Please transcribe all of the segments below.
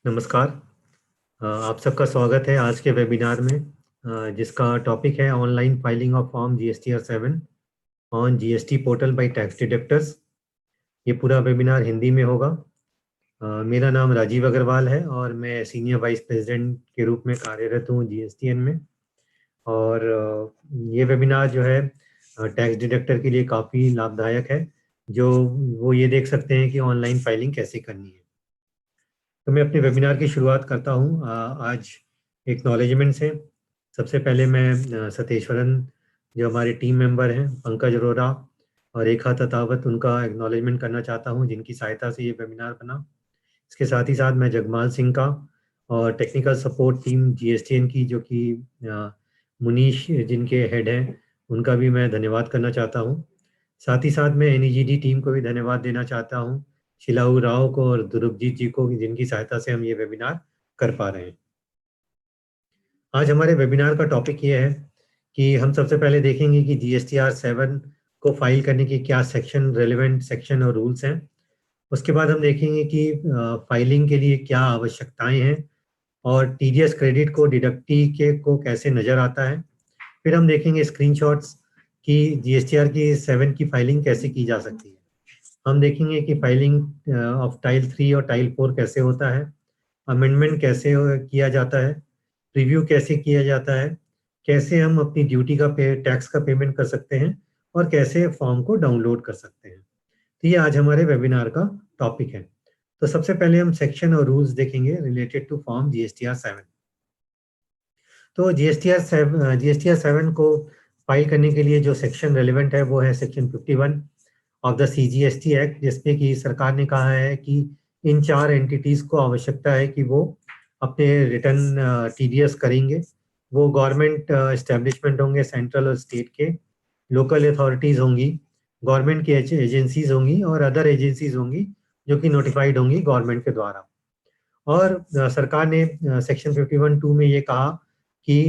नमस्कार। आप सबका स्वागत है आज के वेबिनार में, जिसका टॉपिक है online filing of form GSTR 7 on GST portal by tax deductors. ये पूरा वेबिनार हिंदी में होगा। मेरा नाम राजीव अग्रवाल है और मैं सीनियर वाइस प्रेसिडेंट के रूप में कार्यरत हूँ जीएसटीएन में। और ये वेबिनार जो है टैक्स डिडक्टर के लिए काफ़ी लाभदायक है, जो वो ये देख सकते हैं कि ऑनलाइन फाइलिंग कैसे करनी है। तो मैं अपने वेबिनार की शुरुआत करता हूँ आज एक्नॉलेजमेंट से। सबसे पहले मैं सतेश्वरन, जो हमारे टीम मेंबर हैं, पंकज अरोरा और रेखा ततावत, उनका एक्नॉलेजमेंट करना चाहता हूँ, जिनकी सहायता से ये वेबिनार बना। इसके साथ ही साथ मैं जगमाल सिंह का और टेक्निकल सपोर्ट टीम जीएसटीएन की, जो कि मुनीश जिनके हेड हैं, उनका भी मैं धन्यवाद करना चाहता हूँ। साथ ही साथ मैं एनईजीडी टीम को भी धन्यवाद देना चाहता हूँ, शिलाऊ राव को और ध्रुवजीत जी को, जिनकी सहायता से हम ये वेबिनार कर पा रहे हैं। आज हमारे वेबिनार का टॉपिक ये है कि हम सबसे पहले देखेंगे कि GSTR 7 को फाइल करने की क्या सेक्शन, रेलेवेंट सेक्शन और रूल्स हैं। उसके बाद हम देखेंगे कि फाइलिंग के लिए क्या आवश्यकताएं हैं और टीडीएस क्रेडिट को डिडक्टी के को कैसे नज़र आता है। फिर हम देखेंगे स्क्रीनशॉट्स कि GSTR की 7 की फाइलिंग कैसे की जा सकती है। हम देखेंगे कि फाइलिंग ऑफ टाइल 3 और टाइल 4 कैसे होता है, अमेंडमेंट कैसे किया जाता है, रिव्यू कैसे किया जाता है, कैसे हम अपनी ड्यूटी का टैक्स का पेमेंट कर सकते हैं और कैसे फॉर्म को डाउनलोड कर सकते हैं। तो ये आज हमारे वेबिनार का टॉपिक है। तो सबसे पहले हम सेक्शन और रूल्स देखेंगे रिलेटेड टू फॉर्म GSTR 7। तो GSTR 7 को फाइल करने के लिए जो सेक्शन रेलिवेंट है वो है section 51 of the CGST act, जिसमें कि सरकार ने कहा है कि इन 4 एंटिटीज़ को आवश्यकता है कि वो अपने रिटर्न टीडीएस करेंगे। वो गवर्नमेंट एस्टेब्लिशमेंट होंगे, सेंट्रल और स्टेट के, लोकल अथॉरिटीज़ होंगी, गवर्नमेंट की एजेंसीज होंगी और अदर एजेंसीज होंगी जो कि नोटिफाइड होंगी गवर्नमेंट के द्वारा। और सरकार ने सेक्शन 51(2) में ये कहा कि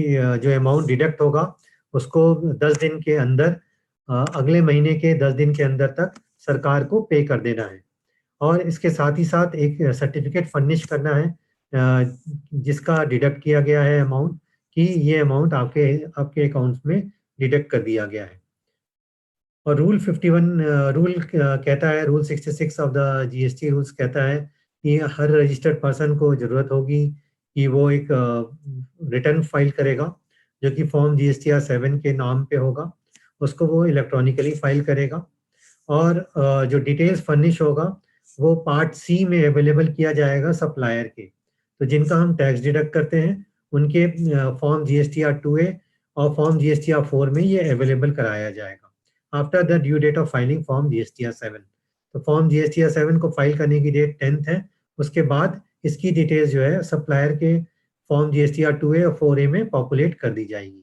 जो अमाउंट डिडक्ट होगा उसको 10 दिन के अंदर, अगले महीने के 10 दिन के अंदर तक सरकार को पे कर देना है। और इसके साथ ही साथ एक सर्टिफिकेट फर्निश करना है जिसका डिडक्ट किया गया है अमाउंट, कि ये अमाउंट आपके आपके अकाउंट में डिडक्ट कर दिया गया है। और rule 66 of the GST rules कहता है कि हर रजिस्टर्ड पर्सन को ज़रूरत होगी कि वो एक रिटर्न फाइल करेगा, जो कि फॉर्म GSTR 7 के नाम पे होगा। उसको वो इलेक्ट्रॉनिकली फाइल करेगा और जो डिटेल्स फर्निश होगा वो पार्ट सी में अवेलेबल किया जाएगा सप्लायर के। तो जिनका हम टैक्स डिडक्ट करते हैं उनके फॉर्म GSTR 2A और फॉर्म GSTR 4 में ये अवेलेबल कराया जाएगा after the due date of filing form GSTR 7। तो फॉर्म GSTR 7 को फाइल करने की डेट 10th है। उसके बाद इसकी डिटेल्स जो है सप्लायर के फॉर्म GSTR 2A और 4A में पॉपुलेट कर दी जाएगी।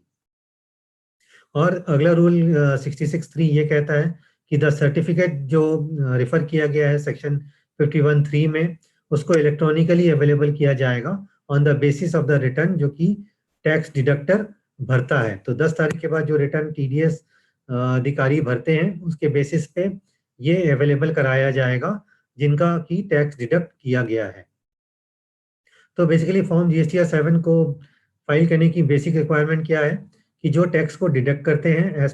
और अगला रूल 66(3) ये कहता है कि द सर्टिफिकेट जो रेफर किया गया है सेक्शन 51(3) में, उसको इलेक्ट्रॉनिकली अवेलेबल किया जाएगा on the basis of the return जो कि टैक्स डिडक्टर भरता है। तो 10 तारीख के बाद जो रिटर्न टीडीएस अधिकारी भरते हैं उसके बेसिस पे ये अवेलेबल कराया जाएगा जिनका की टैक्स डिडक्ट किया गया है। तो बेसिकली फॉर्म GSTR 7 को फाइल करने की बेसिक रिक्वायरमेंट क्या है कि जो टैक्स को डिडक्ट करते हैं एज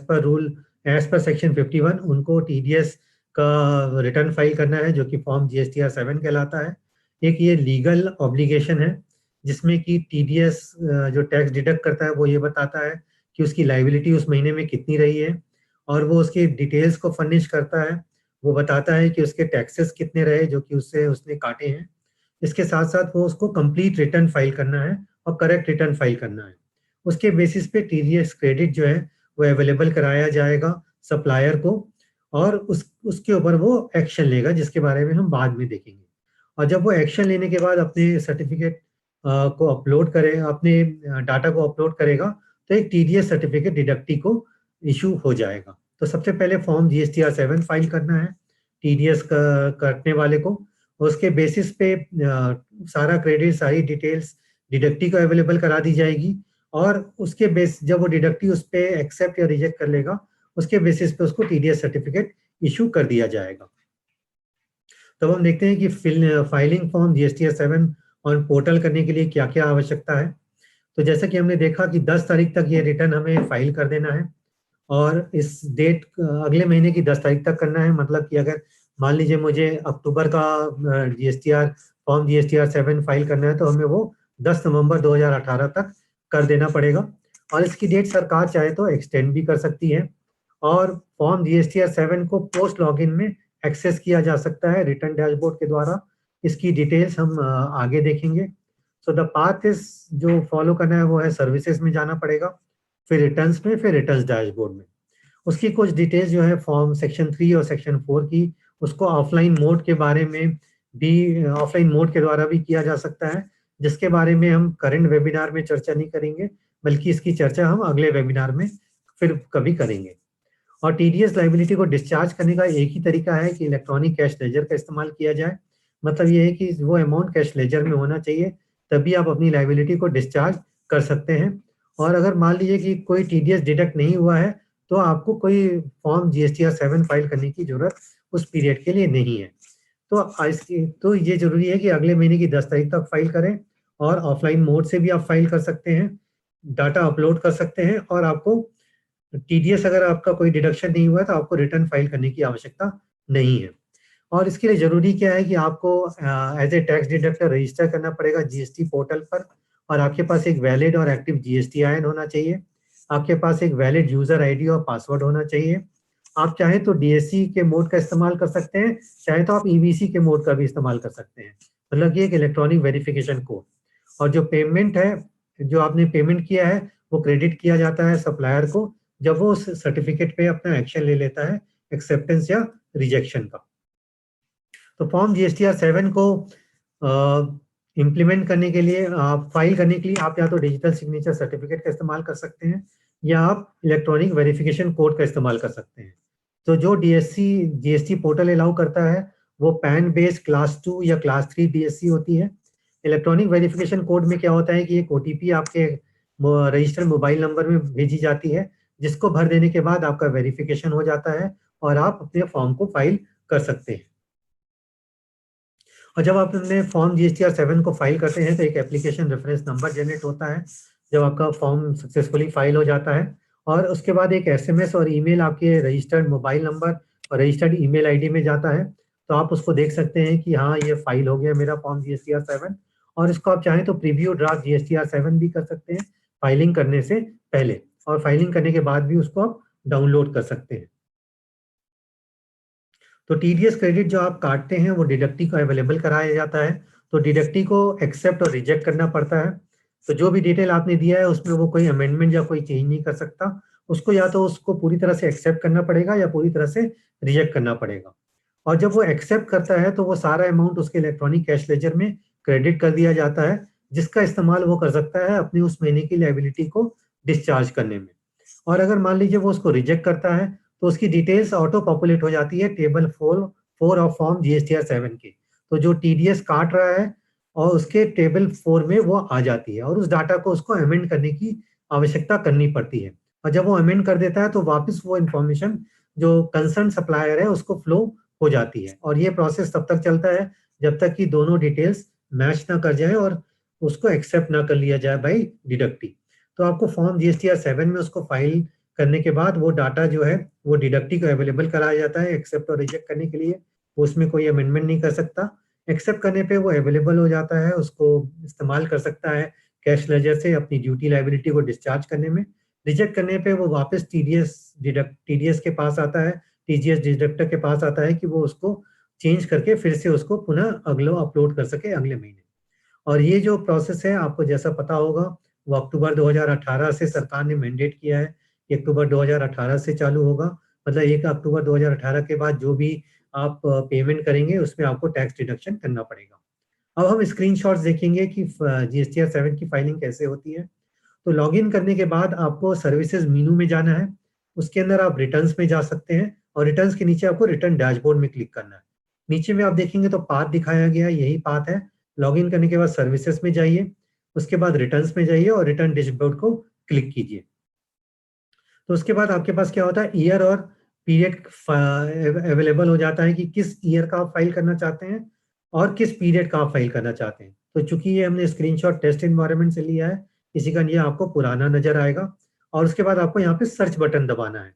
पर सेक्शन 51, उनको टीडीएस का रिटर्न फाइल करना है, जो कि फॉर्म GSTR 7 कहलाता है। एक ये लीगल ऑब्लिगेशन है जिसमें कि टीडीएस जो टैक्स डिडक्ट करता है वो ये बताता है कि उसकी लाइबिलिटी उस महीने में कितनी रही है, और वो उसकी डिटेल्स को फर्निश करता है। वो बताता है कि उसके टैक्सेस कितने रहे जो कि उससे उसने काटे हैं। इसके साथ साथ वो उसको कंप्लीट रिटर्न फाइल करना है और करेक्ट रिटर्न फाइल करना है। उसके बेसिस पे टीडीएस क्रेडिट जो है वो अवेलेबल कराया जाएगा सप्लायर को, और उसके ऊपर वो एक्शन लेगा, जिसके बारे में हम बाद में देखेंगे। और जब वो एक्शन लेने के बाद अपने सर्टिफिकेट को अपलोड करे, अपने डाटा को अपलोड करेगा, तो एक टीडीएस सर्टिफिकेट डिडक्टी को इशू हो जाएगा। तो सबसे पहले फॉर्म GSTR 7 फाइल करना है टीडीएस कटने वाले को। उसके बेसिस पे सारा क्रेडिट, सारी डिटेल्स डिडक्टी को अवेलेबल करा दी जाएगी, और उसके बेस जब वो डिडक्टी उस पे एक्सेप्ट या रिजेक्ट कर लेगा, उसके बेसिस पे उसको टीडीएस सर्टिफिकेट इशू कर दिया जाएगा। तब हम देखते हैं कि फाइलिंग फॉर्म GSTR 7 और पोर्टल करने के लिए क्या क्या आवश्यकता है। तो जैसा कि हमने देखा कि 10 तारीख तक ये रिटर्न हमें फाइल कर देना है, और इस डेट अगले महीने की 10 तारीख तक करना है। मतलब कि अगर मान लीजिए मुझे अक्टूबर का जीएसटीआर फॉर्म जीएसटीआर 7 फाइल करना है, तो हमें वो 10 नवंबर 2018 तक कर देना पड़ेगा। और इसकी डेट सरकार चाहे तो एक्सटेंड भी कर सकती है। और फॉर्म जीएसटीआर 7 को पोस्ट लॉगिन में एक्सेस किया जा सकता है रिटर्न डैशबोर्ड के द्वारा। इसकी डिटेल्स हम आगे देखेंगे। सो द पाथ इज, जो फॉलो करना है वो है सर्विसेज में जाना पड़ेगा, फिर रिटर्न्स में, फिर रिटर्न्स डैशबोर्ड में। उसकी कुछ डिटेल्स जो है फॉर्म सेक्शन 3 और सेक्शन 4 की, उसको ऑफलाइन मोड के बारे में भी, ऑफलाइन मोड के द्वारा भी किया जा सकता है, जिसके बारे में हम करंट वेबिनार में चर्चा नहीं करेंगे, बल्कि इसकी चर्चा हम अगले वेबिनार में फिर कभी करेंगे। और टीडीएस लाइबिलिटी को डिस्चार्ज करने का एक ही तरीका है कि इलेक्ट्रॉनिक कैश लेजर का इस्तेमाल किया जाए। मतलब ये है कि वो अमाउंट कैश लेजर में होना चाहिए, तभी आप अपनी लाइबिलिटी को डिस्चार्ज कर सकते हैं। और अगर मान लीजिए कि कोई टीडीएस डिडक्ट नहीं हुआ है, तो आपको कोई फॉर्म जीएसटीआर 7 फाइल करने की जरूरत उस पीरियड के लिए नहीं है। तो ये जरूरी है कि अगले महीने की 10 तारीख तक फाइल करें, और ऑफलाइन मोड से भी आप फाइल कर सकते हैं, डाटा अपलोड कर सकते हैं, और आपको टीडीएस अगर आपका कोई डिडक्शन नहीं हुआ है तो आपको रिटर्न फाइल करने की आवश्यकता नहीं है। और इसके लिए जरूरी क्या है कि आपको as a tax deductor register करना पड़ेगा जीएसटी पोर्टल पर, और आपके पास एक वैलिड और एक्टिव जीएसटीआईएन होना चाहिए। आपके पास एक वैलिड यूजर आईडी और पासवर्ड होना चाहिए। आप चाहे तो डीएससी के मोड का इस्तेमाल कर सकते हैं, चाहे तो आप ईवीसी के मोड का भी इस्तेमाल कर सकते हैं। मतलब ये एक इलेक्ट्रॉनिक वेरिफिकेशन कोड। और जो पेमेंट है, जो आपने पेमेंट किया है, वो क्रेडिट किया जाता है सप्लायर को, जब वो उस सर्टिफिकेट पे अपना एक्शन ले लेता है एक्सेप्टेंस या रिजेक्शन का। तो फॉर्म जीएसटीआर 7 को इम्प्लीमेंट करने के लिए, फाइल करने के लिए, आप या तो डिजिटल सिग्नेचर सर्टिफिकेट का इस्तेमाल कर सकते हैं, या आप इलेक्ट्रॉनिक वेरिफिकेशन कोड का इस्तेमाल कर सकते हैं। तो जो जीएसटी पोर्टल अलाउ करता है, वो पैन बेस्ड क्लास 2 या क्लास 3 डीएससी होती है। इलेक्ट्रॉनिक वेरिफिकेशन कोड में क्या होता है कि एक ओटीपी आपके रजिस्टर्ड मोबाइल नंबर में भेजी जाती है, जिसको भर देने के बाद आपका वेरिफिकेशन हो जाता है, और आप अपने फॉर्म को फाइल कर सकते हैं। और जब आप अपने फॉर्म जीएसटीआर 7 को फाइल करते हैं, तो एक एप्लीकेशन रेफरेंस नंबर जनरेट होता है जब आपका फॉर्म सक्सेसफुली फाइल हो जाता है। और उसके बाद एक एसएमएस और ईमेल आपके रजिस्टर्ड मोबाइल नंबर और रजिस्टर्ड ईमेल आईडी में जाता है। तो आप उसको देख सकते हैं कि हाँ, ये फाइल हो गया मेरा फॉर्म जीएसटीआर 7। और इसको आप चाहें तो प्रीव्यू ड्राफ्ट जीएसटीआर 7 भी कर सकते हैं फाइलिंग करने से पहले, और फाइलिंग करने के बाद भी उसको आप डाउनलोड कर सकते हैं। तो टीडीएस क्रेडिट जो आप काटते हैं, वो डिडक्टी को अवेलेबल कराया जाता है। तो डिडक्टी को एक्सेप्ट और रिजेक्ट करना पड़ता है। तो जो भी डिटेल आपने दिया है उसमें वो कोई अमेंडमेंट या कोई चेंज नहीं कर सकता। उसको या तो उसको पूरी तरह से एक्सेप्ट करना पड़ेगा, या पूरी तरह से रिजेक्ट करना पड़ेगा। और जब वो एक्सेप्ट करता है, तो वो सारा अमाउंट उसके इलेक्ट्रॉनिक कैश लेजर में क्रेडिट कर दिया जाता है, जिसका इस्तेमाल वो कर सकता है अपनी उस महीने की लायबिलिटी को डिस्चार्ज करने में। और अगर मान लीजिए वो उसको रिजेक्ट करता है, तो उसकी डिटेल्स ऑटो पॉपुलेट हो जाती है टेबल 4 ऑफ फॉर्म जीएसटीआर 7 के। तो जो टीडीएस काट रहा है, और उसके टेबल 4 में वो आ जाती है, और उस डाटा को उसको अमेंड करने की आवश्यकता करनी पड़ती है। और जब वो अमेंड कर देता है, तो वापस वो इंफॉर्मेशन जो कंसर्न सप्लायर है उसको फ्लो हो जाती है। और ये प्रोसेस तब तक चलता है जब तक कि दोनों डिटेल्स मैच ना कर जाए और उसको एक्सेप्ट ना कर लिया जाए बाई डिडक्टी। तो आपको फॉर्म जीएसटीआर 7 में उसको फाइल करने के बाद वो डाटा जो है वो डिडक्टी को अवेलेबल कराया जाता है एक्सेप्ट और रिजेक्ट करने के लिए। उसमें कोई अमेंडमेंट नहीं कर सकता। एक्सेप्ट करने पे वो अवेलेबल हो जाता है, उसको इस्तेमाल कर सकता है कैश लेजर से अपनी ड्यूटी लायबिलिटी को डिस्चार्ज करने में। रिजेक्ट करने पे वो वापस टीडीएस के पास आता है, टीजीएस डिडक्टर के पास आता है कि वो उसको चेंज करके फिर से उसको पुनः अगला अपलोड कर सके अगले महीने। और ये जो प्रोसेस है, आपको जैसा पता होगा, वो अक्टूबर 2018 से सरकार ने मैंडेट किया है कि अक्टूबर 2018 से चालू होगा। मतलब 1 अक्टूबर 2018 के बाद जो भी आप पेमेंट करेंगे, उसमें आपको टैक्स डिडक्शन करना पड़ेगा। अब हम स्क्रीनशॉट्स देखेंगे कि जीएसटीआर 7 की फाइलिंग कैसे होती है। तो लॉगिन करने के बाद आपको सर्विसेज मेनू में जाना है। उसके अंदर आप रिटर्न्स में जा सकते हैं, और रिटर्न्स के नीचे आपको रिटर्न डैशबोर्ड में क्लिक करना है। नीचे में आप देखेंगे तो पाथ दिखाया गया है, यही पाथ है। लॉगिन करने के बाद सर्विसेज में जाइए, उसके बाद रिटर्न्स में जाइए और रिटर्न डैशबोर्ड को क्लिक कीजिए। तो उसके बाद आपके पास क्या होता है, ईयर और पीरियड अवेलेबल हो जाता है कि किस ईयर का आप फाइल करना चाहते हैं और किस पीरियड का आप फाइल करना चाहते हैं। तो चूंकि ये हमने स्क्रीनशॉट टेस्ट एनवायरनमेंट से लिया है, इसी का ये आपको पुराना नजर आएगा। और उसके बाद आपको यहाँ पे सर्च बटन दबाना है।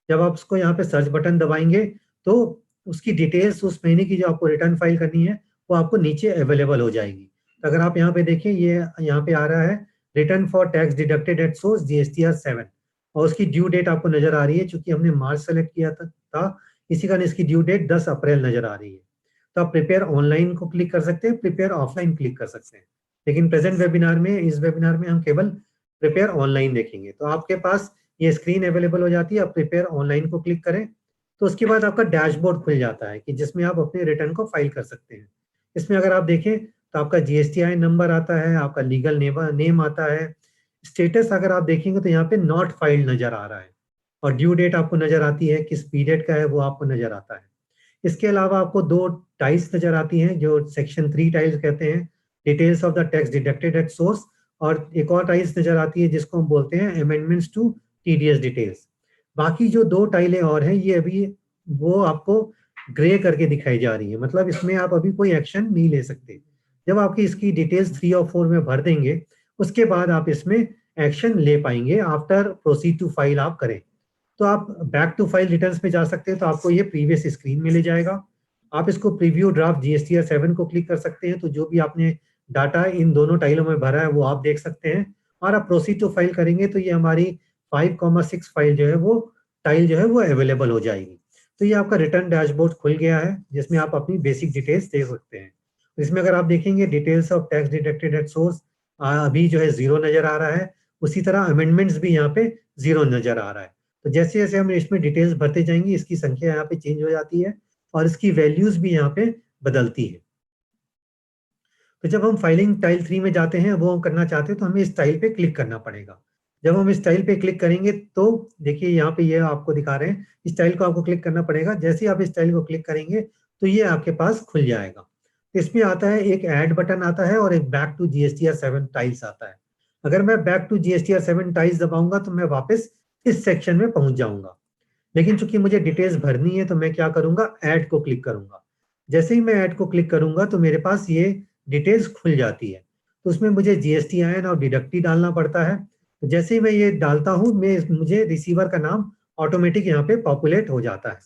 जब आप उसको यहाँ पे सर्च बटन दबाएंगे तो उसकी डिटेल्स, उस महीने की जो आपको रिटर्न फाइल करनी है, वो आपको नीचे अवेलेबल हो जाएगी। तो अगर आप यहाँ पे देखें, ये यहाँ पे आ रहा है return for tax deducted at source GSTR 7, और उसकी ड्यू डेट आपको नजर आ रही है। चूंकि हमने मार्च सेलेक्ट किया था, इसी कारण इसकी ड्यू डेट 10 अप्रैल नजर आ रही है। तो आप प्रिपेयर ऑनलाइन को क्लिक कर सकते हैं, प्रिपेयर ऑफलाइन क्लिक कर सकते हैं। लेकिन प्रेजेंट वेबिनार में, इस वेबिनार में हम केवल प्रिपेयर ऑनलाइन देखेंगे। तो आपके पास ये स्क्रीन अवेलेबल हो जाती है, आप प्रिपेयर ऑनलाइन को क्लिक करें तो उसके बाद आपका डैशबोर्ड खुल जाता है कि जिसमें आप अपने रिटर्न को फाइल कर सकते हैं। इसमें अगर आप देखें तो आपका GSTI नंबर आता है, आपका लीगल नेम आता है, स्टेटस अगर आप देखेंगे तो यहाँ पे नॉट फाइल्ड नजर आ रहा है, और ड्यू डेट आपको नजर आती है, किस पीरियड का है वो आपको नजर आता है। इसके अलावा आपको 2 टाइल्स नजर आती हैं जो सेक्शन 3 टाइल्स कहते हैं, details of the tax deducted at source, और एक और टाइल्स नजर आती है जिसको हम बोलते हैं अमेंडमेंट्स टू TDS डिटेल्स। बाकी जो 2 टाइलें और हैं ये अभी वो आपको ग्रे करके दिखाई जा रही है, मतलब इसमें आप अभी कोई एक्शन नहीं ले सकते। जब आपकी इसकी डिटेल्स 3 और 4 में भर देंगे उसके बाद आप इसमें एक्शन ले पाएंगे, आफ्टर प्रोसीड टू फाइल आप करें। तो आप बैक टू फाइल रिटर्न्स पे जा सकते हैं, तो आपको ये प्रीवियस स्क्रीन में ले जाएगा। आप इसको प्रीव्यू ड्राफ्ट GSTR 7 को क्लिक कर सकते हैं, तो जो भी आपने डाटा इन दोनों टाइलों में भरा है वो आप देख सकते हैं। और आप प्रोसीड टू फाइल करेंगे तो ये हमारी 5,6 फाइल जो है वो टाइल जो है वो अवेलेबल हो जाएगी। तो ये आपका रिटर्न डैशबोर्ड खुल गया है जिसमें आप अपनी बेसिक डिटेल्स देख सकते हैं। इसमें अगर आप देखेंगे details of tax deducted at source अभी जो है 0 नजर आ रहा है, उसी तरह अमेंडमेंट्स भी यहाँ पे 0 नजर आ रहा है। तो जैसे जैसे हम इसमें डिटेल्स भरते जाएंगे इसकी संख्या यहाँ पे चेंज हो जाती है और इसकी वैल्यूज भी यहाँ पे बदलती है। तो जब हम फाइलिंग टाइल 3 में जाते हैं, वो हम करना चाहते हैं तो हमें इस टाइल पे क्लिक करना पड़ेगा। जब हम इस टाइल पे क्लिक करेंगे तो देखिए यहाँ पे ये आपको दिखा रहे हैं, इस टाइल को आपको क्लिक करना पड़ेगा। जैसे ही आप इस टाइल को क्लिक करेंगे तो ये आपके पास खुल जाएगा। तो इसमें आता है एक ऐड बटन आता है और एक बैक टू GSTR 7 टाइल्स आता है। अगर मैं बैक टू GSTR 7 टाइल्स दबाऊंगा तो मैं वापस इस सेक्शन में पहुंच जाऊंगा। लेकिन चूंकि मुझे डिटेल्स भरनी है तो मैं क्या करूंगा, ऐड को क्लिक करूंगा। जैसे ही मैं ऐड को क्लिक करूंगा तो मेरे पास ये डिटेल्स खुल जाती है। तो उसमें मुझे GSTIN और डिडक्टी डालना पड़ता है। तो जैसे ही मैं ये डालता हूँ मुझे रिसीवर का नाम ऑटोमेटिक यहाँ पे पॉपुलेट हो जाता है।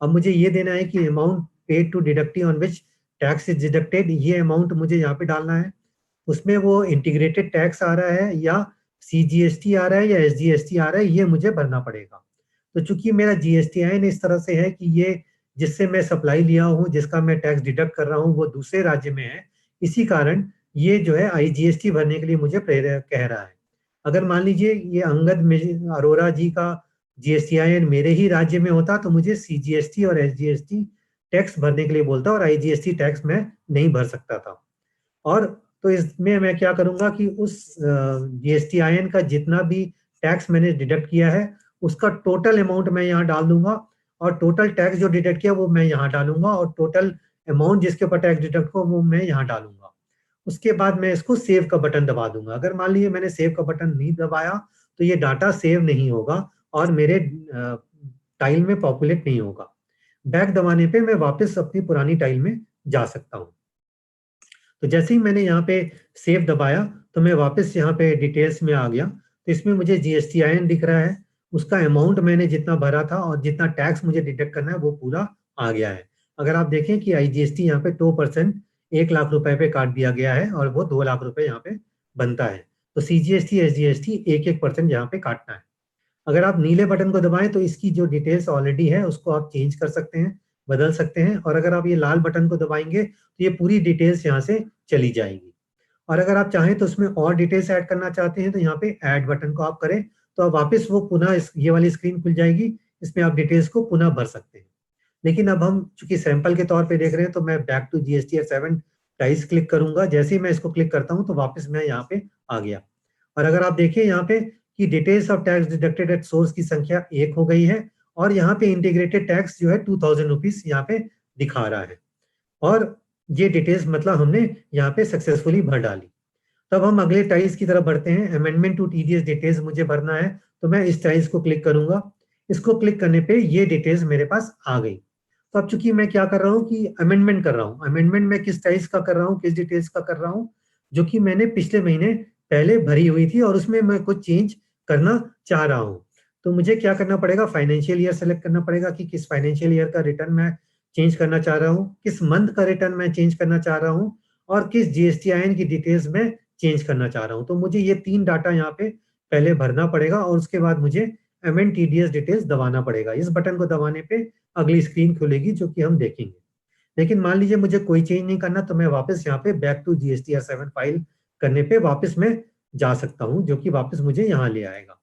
अब मुझे ये देना है कि amount paid to deductee on which tax is deducted, ये अमाउंट मुझे यहाँ पे डालना है। उसमें वो इंटीग्रेटेड टैक्स आ रहा है या CGST आ रहा है या SGST आ रहा है, ये मुझे भरना पड़ेगा। तो चूंकि मेरा GSTIN इस तरह से है कि ये जिससे मैं सप्लाई लिया हूँ, जिसका मैं टैक्स डिडक्ट कर रहा हूँ वो दूसरे राज्य में है, इसी कारण ये जो है IGST भरने के लिए मुझे प्रेरित कह रहा है। अगर मान लीजिए ये अंगद अरोड़ा जी का GSTIN मेरे ही राज्य में होता तो मुझे CGST और SGST टैक्स भरने के लिए बोलता और IGST टैक्स मैं नहीं भर सकता था। और तो इसमें मैं क्या करूंगा कि उस GSTIN का जितना भी टैक्स मैंने डिडक्ट किया है उसका टोटल अमाउंट मैं यहाँ डाल दूंगा, और टोटल टैक्स जो डिडक्ट किया वो मैं यहाँ डालूंगा, और टोटल अमाउंट जिसके ऊपर टैक्स डिडक्ट हो वो मैं यहाँ डालूंगा। उसके बाद मैं इसको सेव का बटन दबा दूंगा। अगर मान लीजिए मैंने सेव का बटन नहीं दबाया तो ये डाटा सेव नहीं होगा और मेरे टाइल में पॉपुलेट नहीं होगा। बैक दबाने पे मैं वापस अपनी पुरानी टाइल में जा सकता हूँ। तो जैसे ही मैंने यहाँ पे सेव दबाया तो मैं वापस यहाँ पे डिटेल्स में आ गया। तो इसमें मुझे GSTIN दिख रहा है, उसका अमाउंट मैंने जितना भरा था और जितना टैक्स मुझे डिडक्ट करना है वो पूरा आ गया है। अगर आप देखें कि IGST यहाँ पे 2% 1 लाख रुपए पे काट दिया गया है और वो 2 लाख रुपए यहाँ पे बनता है। तो CGST SGST 1-1% यहाँ पे काटना है। अगर आप नीले बटन को दबाएं तो इसकी जो डिटेल्स ऑलरेडी है उसको आप चेंज कर सकते हैं, बदल सकते हैं। और अगर आप ये लाल बटन को दबाएंगे तो ये पूरी डिटेल्स यहाँ से चली जाएगी। और अगर आप चाहें तो उसमें और डिटेल्स ऐड करना चाहते हैं तो यहाँ पे ऐड बटन को आप करें तो अब वापस वो पुनः ये वाली स्क्रीन खुल जाएगी, इसमें आप डिटेल्स को पुनः भर सकते हैं। लेकिन अब हम चूंकि सैंपल के तौर पे देख रहे हैं तो मैं back to GSTR 7 tiles click करूंगा। जैसे ही मैं इसको क्लिक करता हूँ तो वापस मैं यहाँ पे आ गया। और अगर आप देखें यहाँ पे कि details of tax deducted at source की संख्या 1 हो गई है और यहाँ पे इंटीग्रेटेड टैक्स जो है 2,000 रुपीज यहाँ पे दिखा रहा है। और ये डिटेल्स मतलब हमने यहाँ पे सक्सेसफुली भर डाली। तब हम अगले टाइल्स की तरफ बढ़ते हैं। अमेंडमेंट टू TDS डिटेल्स मुझे भरना है तो मैं इस टाइल्स को क्लिक करूंगा। इसको क्लिक करने पे ये डिटेल्स मेरे पास आ गई। तो अब चूंकि मैं क्या कर रहा हूँ कि अमेंडमेंट कर रहा हूँ, अमेंडमेंट मैं किस टाइल्स का कर रहा हूँ, किस डिटेल्स का कर रहा हूँ, जो कि मैंने पिछले महीने पहले भरी हुई थी और उसमें मैं कुछ चेंज करना चाह रहा हूँ। तो मुझे क्या करना पड़ेगा, फाइनेंशियल ईयर सेलेक्ट करना पड़ेगा कि किस फाइनेंशियल ईयर का रिटर्न मैं चेंज करना चाह रहा हूँ, किस मंथ का रिटर्न मैं चेंज करना चाह रहा हूँ और किस जीएसटीआईएन की डिटेल्स में चेंज करना चाह रहा हूँ। तो मुझे ये 3 डाटा यहाँ पे पहले भरना पड़ेगा और उसके बाद मुझे एमएनटीडीएस डिटेल्स दबाना पड़ेगा। इस बटन को दबाने पे अगली स्क्रीन खुलेगी जो कि हम देखेंगे। लेकिन मान लीजिए मुझे कोई चेंज नहीं करना, तो मैं वापस यहाँ पे बैक टू जीएसटीआर 7 फाइल करने पे वापस मैं जा सकता हूँ, जो कि वापस मुझे यहाँ ले आएगा।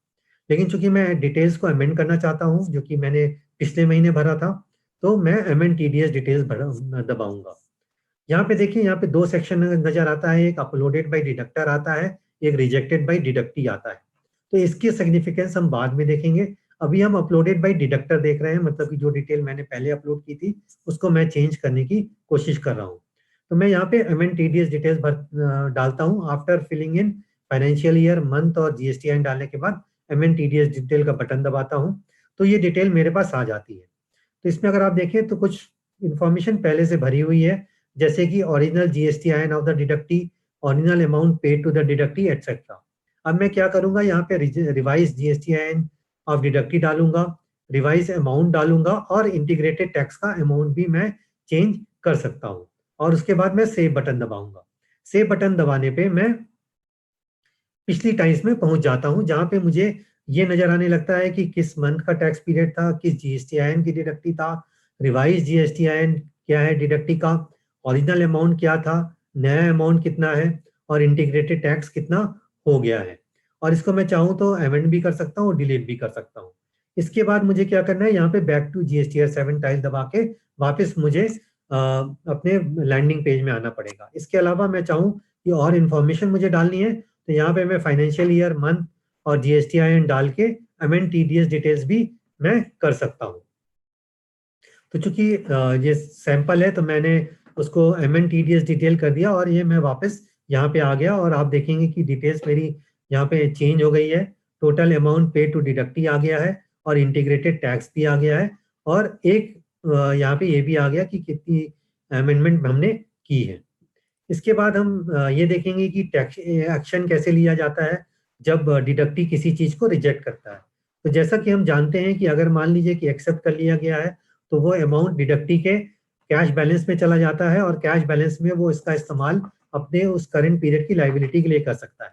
लेकिन चूंकि मैं डिटेल्स को अमेंड करना चाहता हूँ, जो कि मैंने पिछले महीने भरा था, तो मैं एमएनटीडीएस डिटेल्स दबाऊंगा। यहाँ पे देखिए, यहाँ पे 2 सेक्शन नजर आता है, एक अपलोडेड बाय डिडक्टर आता है, एक रिजेक्टेड बाय डिडक्टी आता है। तो इसकी सिग्निफिकेंस हम बाद में देखेंगे। अभी हम अपलोडेड बाय डिडक्टर देख रहे हैं, मतलब कि जो डिटेल मैंने पहले अपलोड की थी उसको मैं चेंज करने की कोशिश कर रहा हूँ। तो मैं यहाँ पे एमएनटीडीएस डिटेल्स डालता हूँ। After filling in financial year, month और जीएसटीआईएन डालने के बाद एमएनटीडीएस डिटेल का बटन दबाता हूँ, तो ये डिटेल मेरे पास आ जाती है। तो इसमें अगर आप देखें तो कुछ इंफॉर्मेशन पहले से भरी हुई है, जैसे कि original GSTIN of the deductee, original amount paid to the deductee etcetera. अब मैं क्या करूंगा, यहाँ पे रिवाइज जीएसटीआईएन ऑफ डिडक्टी डालूंगा, रिवाइज अमाउंट डालूंगा और इंटीग्रेटेड टैक्स का अमाउंट भी मैं चेंज कर सकता हूँ। और उसके बाद मैं सेव बटन दबाऊंगा। सेव बटन दबाने पे मैं पिछली टाइम्स में पहुंच जाता हूं, जहां पे मुझे ये नजर आने लगता है कि किस मंथ का टैक्स पीरियड था, किस जीएसटीआईएन की डिडक्टी था, रिवाइज जीएसटीआईएन क्या है डिडक्टी का, ओरिजिनल अमाउंट क्या था, नया अमाउंट कितना है और इंटीग्रेटेड टैक्स कितना हो गया है। और इसको मैं चाहूँ तो अमेंड भी कर सकता हूँ और डिलीट भी कर सकता हूँ। इसके बाद मुझे क्या करना है, यहाँ पे बैक टू जीएसटीआर 7 टाइल दबा के वापस मुझे अपने लैंडिंग पेज में आना पड़ेगा। इसके अलावा मैं चाहूँ कि और इन्फॉर्मेशन मुझे डालनी है, तो यहाँ पे मैं फाइनेंशियल ईयर, मंथ और जीएसटीआईएन डाल के एमएनटीडीएस डिटेल्स भी मैं कर सकता हूँ। तो चूंकि ये सैंपल है, तो मैंने उसको एमएनटीडीएस डिटेल कर दिया और ये मैं वापस यहाँ पे आ गया और आप देखेंगे कि डिटेल्स मेरी यहाँ पे चेंज हो गई है। टोटल अमाउंट पे टू डिडक्टी आ गया है और इंटीग्रेटेड टैक्स भी आ गया है और एक यहाँ पे ये भी आ गया कि कितनी अमेंडमेंट हमने की है। इसके बाद हम ये देखेंगे कि टैक्स एक्शन कैसे लिया जाता है जब डिडक्टी किसी चीज को रिजेक्ट करता है। तो जैसा कि हम जानते हैं कि अगर मान लीजिए कि एक्सेप्ट कर लिया गया है, तो वो अमाउंट डिडक्टी के कैश बैलेंस में चला जाता है और कैश बैलेंस में वो इसका इस्तेमाल अपने उस करंट पीरियड की लाइबिलिटी के लिए कर सकता है।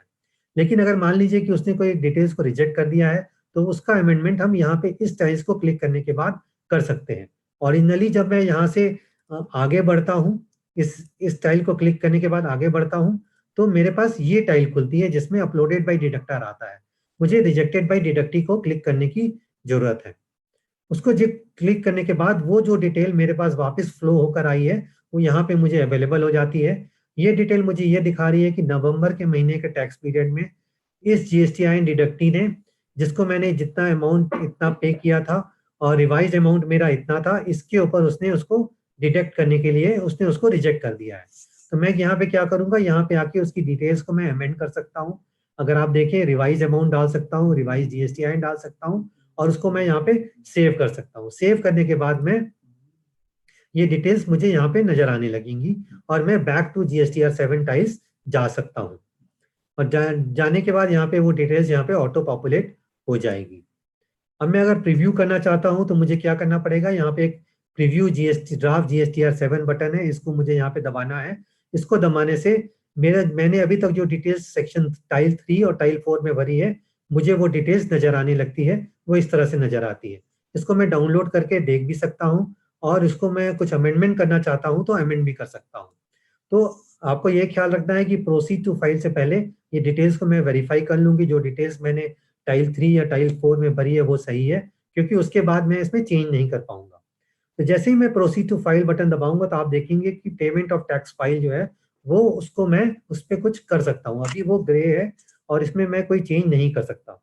लेकिन अगर मान लीजिए कि उसने कोई डिटेल्स को रिजेक्ट कर दिया है, तो उसका अमेंडमेंट हम यहाँ पे इस टाइल्स को क्लिक करने के बाद कर सकते हैं। ओरिजिनली जब मैं यहाँ से आगे बढ़ता हूँ, इस टाइल को क्लिक करने के बाद आगे बढ़ता हूँ, तो मेरे पास ये टाइल खुलती है जिसमें अपलोडेड बाय डिडक्टर आता है। मुझे रिजेक्टेड बाय डिडक्टी को क्लिक करने की जरूरत है। उसको क्लिक करने के बाद वो जो डिटेल मेरे पास वापस फ्लो होकर आई है, वो यहाँ पे मुझे अवेलेबल हो जाती है। ये डिटेल मुझे ये दिखा रही है कि नवंबर के महीने के टैक्स पीरियड में इस जीएसटीआईएन डिडक्टी ने, जिसको मैंने जितना अमाउंट इतना पे किया था और रिवाइज अमाउंट मेरा इतना था, इसके ऊपर उसने उसको डिडक्ट करने के लिए उसने उसको रिजेक्ट कर दिया है। तो मैं यहाँ पे क्या करूंगा, यहाँ पे आके उसकी डिटेल्स को मैं अमेंड कर सकता हूँ। अगर आप देखें, रिवाइज अमाउंट डाल सकता हूँ, रिवाइज जीएसटीआईएन डाल सकता हूँ और उसको मैं यहाँ पे सेव कर सकता हूँ। सेव करने के बाद में ये डिटेल्स मुझे यहाँ पे नजर आने लगेंगी और मैं बैक टू जीएसटीआर 7 टाइल्स जा सकता हूँ। और जाने के बाद यहाँ पे वो डिटेल्स यहाँ पे ऑटो पॉपुलेट हो जाएगी। अब मैं अगर प्रीव्यू करना चाहता हूँ तो मुझे क्या करना पड़ेगा, यहाँ पे एक preview GST draft GSTR 7 button है, इसको मुझे यहाँ पे दबाना है। इसको दबाने से मैंने अभी तक जो डिटेल्स सेक्शन टाइल 3 और टाइल 4 में भरी है, मुझे वो डिटेल्स नजर आने लगती है। वो इस तरह से नजर आती है। इसको मैं डाउनलोड करके देख भी सकता हूँ और इसको मैं कुछ अमेंडमेंट करना चाहता हूँ तो अमेंड भी कर सकता हूँ। तो आपको ये ख्याल रखना है कि प्रोसीड टू फाइल से पहले ये डिटेल्स को मैं वेरीफाई कर लूंगी, जो डिटेल्स मैंने टाइल 3 या टाइल 4 में भरी है वो सही है, क्योंकि उसके बाद मैं इसमें चेंज नहीं कर पाऊंगा। तो जैसे ही मैं प्रोसीड टू फाइल बटन दबाऊंगा तो आप देखेंगे कि पेमेंट ऑफ टैक्स फाइल जो है वो उसको मैं उस पर कुछ कर सकता हूँ। अभी वो ग्रे है और इसमें मैं कोई चेंज नहीं कर सकता।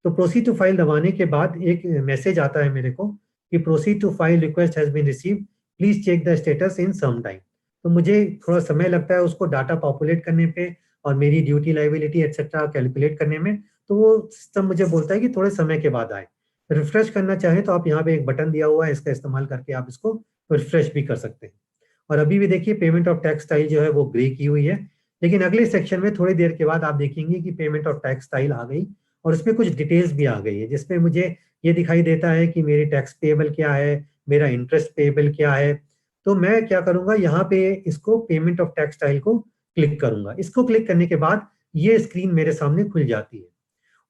तो प्रोसीड टू फाइल दबाने के बाद एक मैसेज आता है मेरे को कि proceed to file request has been received, please check the status in some time. तो मुझे थोड़ा समय लगता है उसको डाटा पॉपुलेट करने पे और मेरी ड्यूटी लाइबिलिटी एक्सेट्रा कैलकुलेट करने में। तो वो सिस्टम मुझे बोलता है कि थोड़े समय के बाद आए। रिफ्रेश करना चाहे तो आप यहाँ पे एक बटन दिया हुआ है, इसका इस्तेमाल करके आप इसको रिफ्रेश भी कर सकते हैं। और अभी भी देखिए पेमेंट ऑफ टैक्स स्टाइल जो है वो ग्रे की हुई है। लेकिन अगले सेक्शन में थोड़ी देर के बाद आप देखेंगे कि पेमेंट ऑफ टैक्स स्टाइल आ गई और उसमें कुछ डिटेल्स भी आ गई है, जिसमें मुझे ये दिखाई देता है कि मेरी टैक्स पेएबल क्या है, मेरा इंटरेस्ट पेएबल क्या है। तो मैं क्या करूंगा, यहाँ पे इसको पेमेंट ऑफ टैक्स स्टाइल को क्लिक करूंगा। इसको क्लिक करने के बाद ये स्क्रीन मेरे सामने खुल जाती है।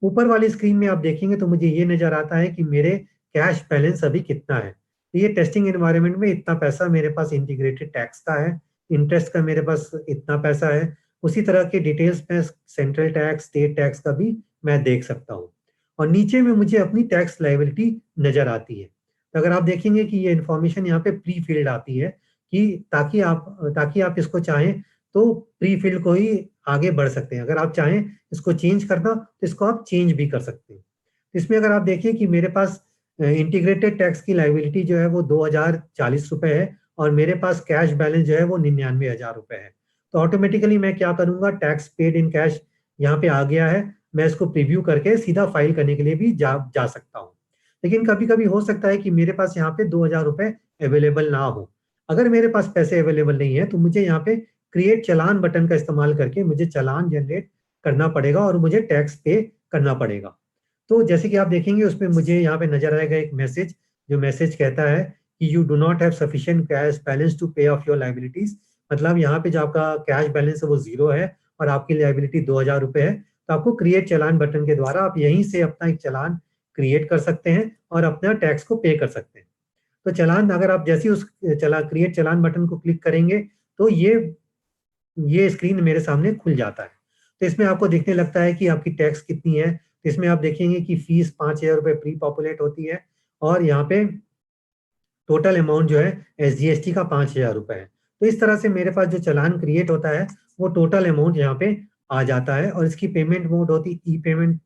ऊपर वाली स्क्रीन में आप देखेंगे तो मुझे ये नजर आता है कि मेरे कैश बैलेंस अभी कितना है। तो ये टेस्टिंग एनवायरनमेंट में इतना पैसा मेरे पास इंटीग्रेटेड टैक्स का है, इंटरेस्ट का मेरे पास इतना पैसा है। उसी तरह के डिटेल्स में सेंट्रल टैक्स, स्टेट टैक्स का भी मैं देख सकता हूँ। और नीचे में मुझे अपनी टैक्स लायबिलिटी नजर आती है। तो अगर आप देखेंगे कि ये इंफॉर्मेशन यहाँ पे प्री फिल्ड आती है कि ताकि आप इसको चाहें तो प्री फिल्ड को ही आगे बढ़ सकते हैं। अगर आप चाहें इसको चेंज करना तो इसको आप चेंज भी कर सकते हैं। तो इसमें अगर आप देखिए कि मेरे पास इंटीग्रेटेड टैक्स की लायबिलिटी जो है वो 2040 रुपए है और मेरे पास कैश बैलेंस जो है वो 99,000 रुपए है। तो ऑटोमेटिकली मैं क्या करूंगा, टैक्स पेड इन कैश यहाँ पे आ गया है, मैं इसको प्रीव्यू करके सीधा फाइल करने के लिए भी जा सकता हूँ। लेकिन कभी कभी हो सकता है कि मेरे पास यहाँ पे 2,000 रुपए अवेलेबल ना हो। अगर मेरे पास पैसे अवेलेबल नहीं है तो मुझे यहाँ पे क्रिएट चालान बटन का इस्तेमाल करके मुझे चालान जनरेट करना पड़ेगा और मुझे टैक्स पे करना पड़ेगा। तो जैसे कि आप देखेंगे उसमें मुझे यहाँ पे नजर आएगा एक मैसेज, जो मैसेज कहता है कि you do not have sufficient cash balance to pay off your liabilities. मतलब यहाँ पे जो आपका कैश बैलेंस है वो 0 है और आपकी लायबिलिटी 2,000 रुपए है। तो आपको क्रिएट चालान बटन के द्वारा आप यहीं से अपना एक चालान क्रिएट कर सकते हैं और अपना टैक्स को पे कर सकते हैं। तो चालान अगर आप जैसे ही उस क्रिएट चालान बटन को क्लिक करेंगे तो ये स्क्रीन मेरे सामने खुल जाता है। तो इसमें आपको दिखने लगता है कि आपकी टैक्स कितनी है। तो इसमें आप देखेंगे कि फीस 5,000 रुपये प्री पॉपुलेट होती है और यहाँ पे टोटल अमाउंट जो है SGST का 5,000 रुपये है। तो इस तरह से मेरे पास जो चालान क्रिएट होता है वो टोटल अमाउंट यहाँ पे आ जाता है और इसकी पेमेंट मोड होती ई पेमेंट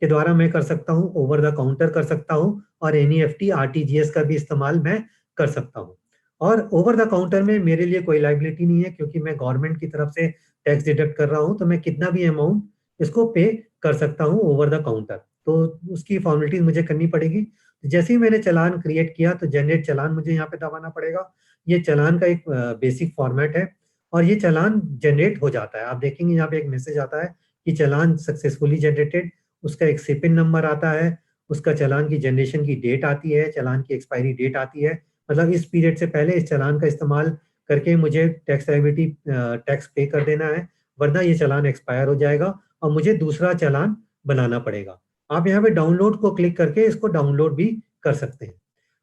के द्वारा मैं कर सकता हूँ, ओवर द काउंटर कर सकता हूँ और NEFT RTGS का भी इस्तेमाल मैं कर सकता हूँ। और ओवर द काउंटर में मेरे लिए कोई लाइबिलिटी नहीं है क्योंकि मैं गवर्नमेंट की तरफ से टैक्स डिडक्ट कर रहा हूँ, तो मैं कितना भी अमाउंट इसको पे कर सकता हूँ ओवर द काउंटर। तो उसकी फॉर्मेलिटीज मुझे करनी पड़ेगी। जैसे ही मैंने चालान क्रिएट किया तो जनरेट चालान मुझे यहाँ पे दबाना पड़ेगा। ये चालान का एक बेसिक फॉर्मेट है और ये चालान जनरेट हो जाता है। आप देखेंगे यहाँ पे एक मैसेज आता है कि चालान सक्सेसफुली जनरेटेड। उसका एक सिपिन नंबर आता है, उसका चालान की जनरेशन की डेट आती है, चालान की एक्सपायरी डेट आती है। मतलब इस पीरियड से पहले इस चालान का इस्तेमाल करके मुझे टैक्स लायबिलिटी टैक्स पे कर देना है, वरना ये चालान एक्सपायर हो जाएगा और मुझे दूसरा चालान बनाना पड़ेगा। आप यहाँ पे डाउनलोड को क्लिक करके इसको डाउनलोड भी कर सकते हैं।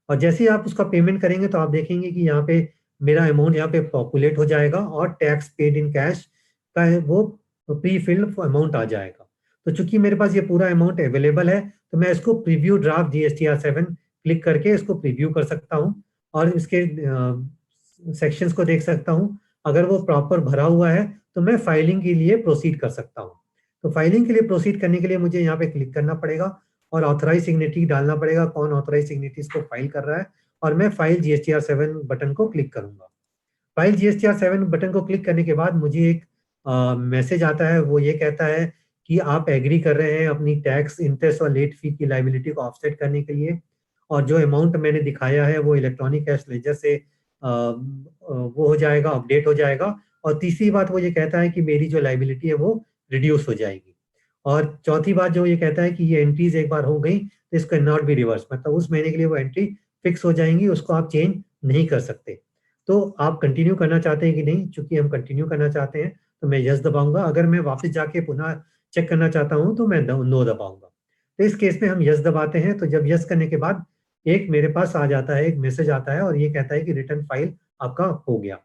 और जैसे ही आप उसका पेमेंट करेंगे तो आप देखेंगे कि यहाँ पे मेरा अमाउंट यहाँ पे पॉपुलेट हो जाएगा और टैक्स पेड इन कैश का है वो प्री फिल्ड अमाउंट आ जाएगा। तो चूंकि मेरे पास ये पूरा अमाउंट अवेलेबल है तो मैं इसको प्रीव्यू ड्राफ्ट GSTR7 क्लिक करके इसको प्रीव्यू कर सकता हूँ और इसके सेक्शंस को देख सकता हूँ। अगर वो प्रॉपर भरा हुआ है तो मैं फाइलिंग के लिए प्रोसीड कर सकता हूँ। तो फाइलिंग के लिए प्रोसीड करने के लिए मुझे यहाँ पे क्लिक करना पड़ेगा और ऑथराइज सिग्नेटरी डालना पड़ेगा, कौन ऑथराइज सिग्नेटरीज को फाइल कर रहा है। और मैं फाइल GSTR7 बटन को क्लिक करूंगा। फाइल GSTR7 बटन को क्लिक करने के बाद मुझे एक मैसेज आता है, वो ये कहता है कि आप एग्री कर रहे हैं अपनी टैक्स, इंटरेस्ट और लेट फी की लायबिलिटी को ऑफसेट करने के लिए और जो अमाउंट मैंने दिखाया है वो इलेक्ट्रॉनिक कैश लेजर से वो हो जाएगा, अपडेट हो जाएगा। और तीसरी बात वो ये कहता है कि मेरी जो लायबिलिटी है वो रिड्यूस हो जाएगी। और चौथी बात जो ये कहता है कि ये एंट्रीज एक बार हो गई तो इसको नॉट बी रिवर्स, मतलब उस महीने के लिए वो एंट्री फिक्स हो जाएंगी, उसको आप चेंज नहीं कर सकते। तो आप कंटिन्यू करना चाहते हैं कि नहीं? चूंकि हम कंटिन्यू करना चाहते हैं तो मैं यस दबाऊंगा। अगर मैं वापस जाके पुनः चेक करना चाहता हूं तो मैं नो दबाऊंगा। तो इस केस में हम यस दबाते हैं। तो जब यस करने के बाद एक मेरे पास आ जाता है, एक मैसेज आता है और ये कहता है कि रिटर्न फाइल आपका हो गया।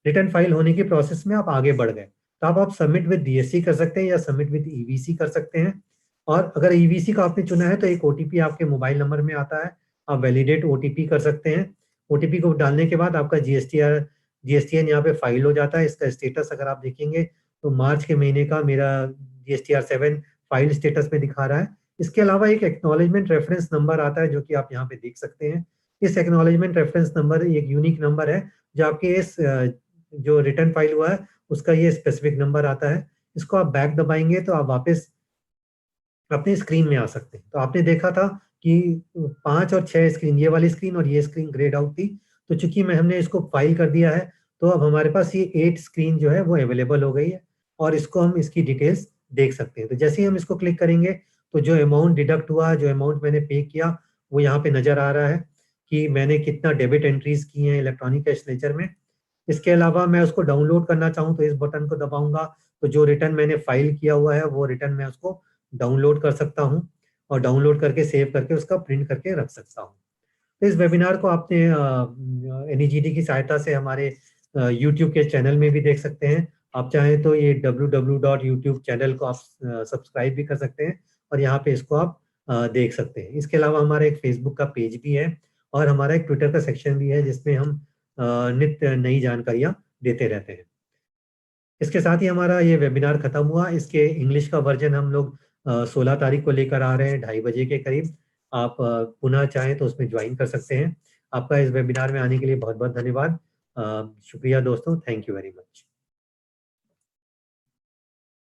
रिटर्न फाइल होने की प्रोसेस में आप आगे बढ़ गए तो आप सबमिट विद DSC कर सकते हैं या सबमिट विद EVC कर सकते हैं। और अगर EVC का आपने चुना है तो एक OTP आपके मोबाइल नंबर में आता है, आप वैलिडेट OTP कर सकते हैं। OTP को डालने के बाद आपका GSTN यहाँ पे फाइल हो जाता है। इसका स्टेटस अगर आप देखेंगे तो मार्च के महीने का मेरा GSTR7 फाइल स्टेटस में दिखा रहा है। इसके अलावा एक एक्नॉलेजमेंट रेफरेंस नंबर आता है जो कि आप यहाँ पे देख सकते हैं। इस एक्नॉलेजमेंट रेफरेंस नंबर एक यूनिक नंबर है जो आपके इस जो रिटर्न फाइल हुआ है उसका ये स्पेसिफिक नंबर आता है। इसको आप बैक दबाएंगे तो आप वापस अपने स्क्रीन में आ सकते हैं। तो आपने देखा था कि 5 और 6 स्क्रीन, ये वाली स्क्रीन और ये स्क्रीन ग्रेड आउट थी। तो चूंकि हमने इसको फाइल कर दिया है तो अब हमारे पास ये 8 स्क्रीन जो है वो अवेलेबल हो गई है और इसको हम इसकी डिटेल्स देख सकते हैं। तो जैसे ही हम इसको क्लिक करेंगे तो जो अमाउंट डिडक्ट हुआ, जो अमाउंट मैंने पे किया, वो यहाँ पे नजर आ रहा है कि मैंने कितना डेबिट एंट्रीज की हैं इलेक्ट्रॉनिक कैश लेजर में। इसके अलावा मैं उसको डाउनलोड करना चाहूँ तो इस बटन को दबाऊंगा तो जो रिटर्न मैंने फाइल किया हुआ है वो रिटर्न मैं उसको डाउनलोड कर सकता हूँ और डाउनलोड करके सेव करके उसका प्रिंट करके रख सकता हूँ। तो इस वेबिनार को आपने NEGD की सहायता से हमारे YouTube के चैनल में भी देख सकते हैं। आप चाहें तो ये www.youtube चैनल को आप सब्सक्राइब भी कर सकते हैं और यहाँ पे इसको आप देख सकते हैं। इसके अलावा हमारा एक फेसबुक का पेज भी है और हमारा एक ट्विटर का सेक्शन भी है जिसमें हम नित्य नई जानकारियां देते रहते हैं। इसके साथ ही हमारा ये वेबिनार खत्म हुआ। इसके इंग्लिश का वर्जन हम लोग 16 तारीख को लेकर आ रहे हैं 2:30 बजे के करीब। आप पुनः चाहें तो उसमें ज्वाइन कर सकते हैं। आपका इस वेबिनार में आने के लिए बहुत बहुत धन्यवाद। शुक्रिया दोस्तों, थैंक यू वेरी मच।